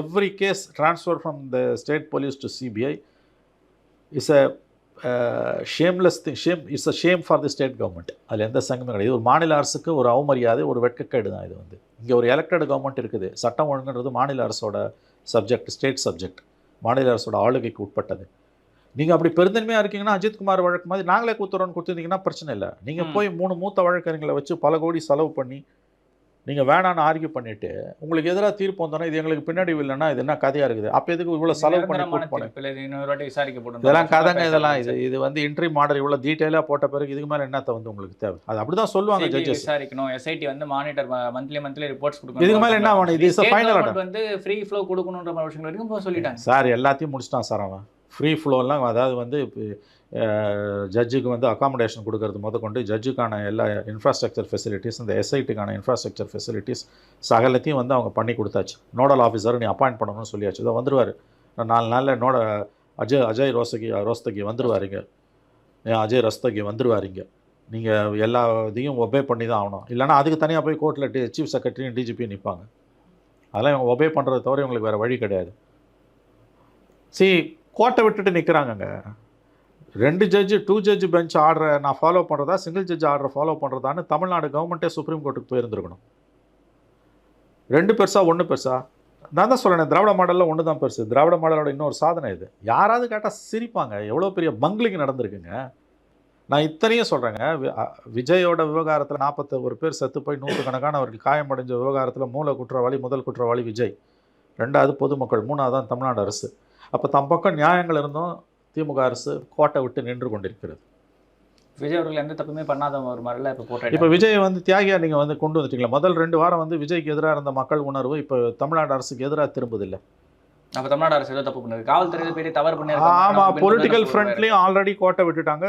every case transfer from the state police to CBI is a shameless thing. It's a shame for the state government. அதில் எந்த சங்கமே கிடையாது. இது ஒரு மாநில அரசுக்கு ஒரு அவமரியாதை, ஒரு வெட்கக்கேடு தான் இது வந்து. இங்கே ஒரு எலெக்டட் கவர்மெண்ட் இருக்குது. சட்டம் ஒழுங்குன்றது மாநில அரசோட சப்ஜெக்ட், ஸ்டேட் சப்ஜெக்ட், மாநில அரசோட ஆளுகைக்கு உட்பட்டது. நீங்கள் அப்படி பெருந்தன்மையாக இருக்கீங்கன்னா அஜித்குமார் வழக்கு மாதிரி நாங்களே கூத்துறோன்னு கொடுத்துருந்தீங்கன்னா பிரச்சனை இல்லை. நீங்கள் போய் 3 மூத்த வழக்கறிஞர்களை வச்சு பல கோடி செலவு பண்ணி நீங்கள் வேணான்னு ஆர்கியூ பண்ணிவிட்டு உங்களுக்கு எதிராக தீர்ப்பு வந்தோன்னா இது எங்களுக்கு பின்னாடி இல்லைன்னா இது என்ன கதையாக இருக்குது, அப்போ எதுக்கு இவ்வளோ செலவு பண்ணி போனேன். இதெல்லாம் கதைங்க, இதெல்லாம் இது வந்து இன்ட்ரி மாடல் இவ்வளோ டீட்டெயிலாக போட்ட பிறகு இதுக்கு மேலே என்னத்தை வந்து உங்களுக்கு தேவை? அது அப்படி தான் சொல்லுவாங்க ஜட்ஜஸ். விசாரிக்கணும், எஸ்ஐடி வந்து மானிட்டர் மந்த்லி ரிப்போர்ட்ஸ் கொடுக்கணும். இதுக்கு மேலே என்ன ஆகணும்? இது ஃபைனல் ஆர்டர் வந்து ஃப்ரீ ஃப்ளோ கொடுக்கணுன்ற விஷயம் வரைக்கும் சொல்லிட்டாங்க சார். எல்லாத்தையும் முடிச்சிட்டான் சார் அவன். ஃப்ரீ ஃப்ளோலாம் அதாவது வந்து ஜட்ஜுக்கு வந்து அகாமடேஷன் கொடுக்கறது முதற்கொண்டு ஜட்ஜுக்கான எல்லா இன்ஃப்ராஸ்ட்ரக்சர் ஃபெசிலிட்டிஸ், இந்த எஸ்ஐடிக்கான இன்ஃப்ராஸ்ட்ரக்சர் ஃபெசிலிட்டிஸ் சகலத்தையும் வந்து அவங்க பண்ணி கொடுத்தாச்சு. நோடல் ஆஃபீஸர் நீ அப்பாயிண்ட் பண்ணணும்னு சொல்லியாச்சு. இதை வந்துடுவார் 4 நாளில் அஜய் ரோஸ்தகி வந்துடுவாருங்க. அஜய் ரஸ்தகி வந்துடுவாருங்க. நீங்கள் எல்லா இதையும் ஒபே பண்ணி தான் ஆகணும். இல்லைனா அதுக்கு தனியாக போய் கோர்ட்டில் சீஃப் செக்ரட்டரியும் டிஜிபியும் நிற்பாங்க. அதெல்லாம் இவங்க ஒபே பண்ணுறத தவிர இவங்களுக்கு வேறு வழி கிடையாது. கோர்ட்டை விட்டுட்டு நிற்கிறாங்கங்க. 2 ஜட்ஜு 2 ஜட்ஜ் பெஞ்ச் ஆர்டரை நான் ஃபாலோ பண்ணுறதா, சிங்கிள் ஜட்ஜ் ஆர்டரை ஃபாலோ பண்ணுறதான்னு தமிழ்நாடு கவர்மெண்ட்டே சுப்ரீம் கோர்ட்டுக்கு போயிருந்துருக்கணும். 2 பெருசா 1 பெருசா? நான் தான் சொல்கிறேன், திராவிட மாடலில் 1 தான் பெருசு. திராவிட மாடலோட இன்னொரு சாதனை இது. யாராவது கேட்டால் சிரிப்பாங்க. எவ்வளோ பெரிய பங்கிலிங் நடந்திருக்குங்க. நான் இத்தனையும் சொல்கிறேங்க. விஜயோட விவகாரத்தில் 41 பேர் செத்து போய் 100கணக்கானவர்கள் காயமடைஞ்ச விவகாரத்தில் முதல் குற்றவாளி விஜய், 2வது பொதுமக்கள், 3வது தான் தமிழ்நாடு அரசு. அப்போ தம் பக்கம் நியாயங்கள் இருந்தும் திமுக அரசு கோட்டை விட்டு நின்று கொண்டிருக்கிறது. விஜய் அவர்கள் எந்த தப்புமே பண்ணாத ஒரு மாதிரில இப்போ விஜய் வந்து தியாகியா நீங்கள் வந்து கொண்டு வந்துட்டீங்களா? முதல் 2 வாரம் வந்து விஜய்க்கு எதிராக இருந்த மக்கள் உணர்வு இப்போ தமிழ்நாடு அரசுக்கு எதிராக திரும்புதில்லை. அப்போ தமிழ்நாடு அரசு ஏதோ தப்பு பண்ணுது, காவல்துறை பெரிய தவறு பண்ணி. ஆமாம், பொலிட்டிக்கல் ஃப்ரண்ட்லையும் ஆல்ரெடி கோட்டை விட்டுட்டாங்க,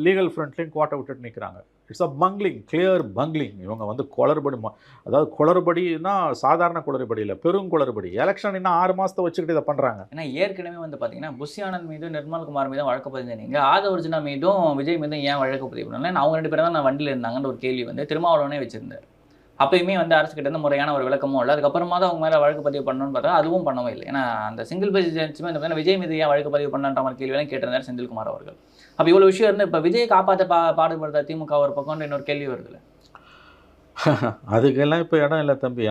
லீகல் ஃப்ரண்ட்லையும் கோட்டை விட்டுட்டு நிற்கிறாங்க. It's a bungling, clear bungling. இவங்க வந்து குளறுபடி, அதாவது குளறுபடினா சாதாரண குளறுபடி இல்லை, பெரும் குளறுபடி. எலெக்ஷன் இன்னும் 6 மாதத்தை வச்சுக்கிட்டு இதை பண்ணுறாங்க. ஏன்னா ஏற்கனவே வந்து பார்த்தீங்கன்னா புஷி ஆனந்த் மீதும் நிர்மல்குமார் மீதும் வழக்கு பதிவு நீங்கள் ஆதவர்ஜுனா மீதும் விஜய் மீதும் ஏன் வழக்கு பதிவு பண்ணல? அவங்க 2 பேரும் தான் நான் வண்டியில் இருந்தாங்கன்ற ஒரு கேள்வி வந்து திருமாவளவனே வச்சிருந்தார். அப்பயுமே வந்து அரசுக்கிட்ட இருந்து முறையான ஒரு விளக்கமும் இல்லை. அதுக்கப்புறமா தான் அவங்க மேலே வழக்கு பதிவு பண்ணணும்னு பார்த்தா அதுவும் பண்ணவே இல்லை. ஏன்னா அந்த சிங்கிள் பேஜ் ஜட்ஜ்மே இந்த விஜய் மீது ஏன் வழக்கு பதிவு பண்ணன்ற மாதிரி கேள்வியெல்லாம் கேட்டிருந்தார் செந்தில்குமார் அவர்கள். அப்போ இவ்வளோ விஷயம் இருந்து இப்போ விஜயை காப்பாற்ற பாடுபடுத்த திமுக ஒரு பக்கம் இன்னொரு கேள்வி வருதுல்ல. அதுக்கெல்லாம் இப்போ இடம் இல்லை தம்பி.